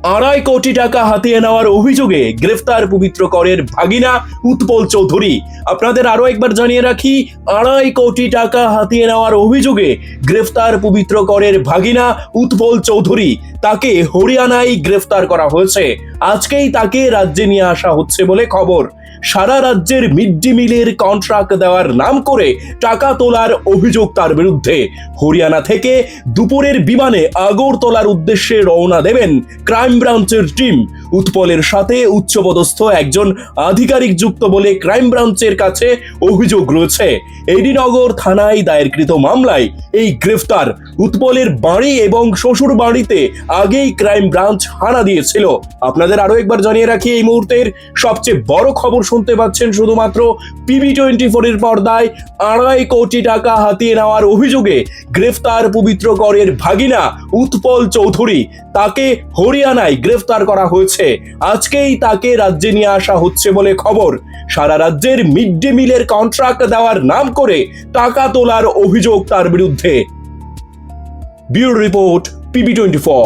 আড়াই কোটি টাকা হাতিয়ে নেওয়ার অভিযোগে গ্রেফতার পবিত্র করের ভাগিনা উৎপল চৌধুরী। আপনাদের আরো একবার জানিয়ে রাখি, আড়াই কোটি টাকা হাতিয়ে নেওয়ার অভিযোগে গ্রেফতার পবিত্র করের ভাগিনা উৎপল চৌধুরী। তাকে হরিয়ানায় গ্রেফতার করা হয়েছে। আজকেই তাকে রাজ্যে নিয়ে আসা হচ্ছে বলে খবর। সারা রাজ্যের মিড ডে মিলের কন্ট্রাক্ট দেওয়ার নাম করে টাকা তোলার অভিযোগ তার বিরুদ্ধে। হরিয়ানা থেকে দুপুরের বিমানে আগরতলার উদ্দেশ্যে রওনা দেবেন ক্রাইম ব্রাঞ্চের টিম। উৎপলের সাথে উচ্চপদস্থ একজন আধিকারিক যুক্ত বলে ক্রাইম ব্রাঞ্চের কাছে অভিযোগ রয়েছে। এডিনগর থানায় দায়েরকৃত মামলায় এই গ্রেফতার। উৎপলের বাড়ি এবং শ্বশুর বাড়িতে আগেই ক্রাইম ব্রাঞ্চ হানা দিয়েছিল। আপনাদের আরো একবার জানিয়ে রাখি, এই মুহূর্তের সবচেয়ে বড় খবর শুনতে পাচ্ছেন শুধুমাত্র PB24 এর পর্দায়। আড়াই কোটি টাকা হাতিয়ে নেওয়ার অভিযোগে গ্রেফতার পবিত্র করের ভাগিনা উৎপল চৌধুরী। তাকে হরিয়ানায় গ্রেফতার করা হয়েছে। আজকেই তাকে রাজ্যে নিয়ে আসা হচ্ছে বলে খবর। সারা রাজ্যের মিড ডে মিলের কন্ট্রাক্ট দেওয়ার নাম করে টাকা তোলার অভিযোগ তার বিরুদ্ধে। Bureau report, PB24।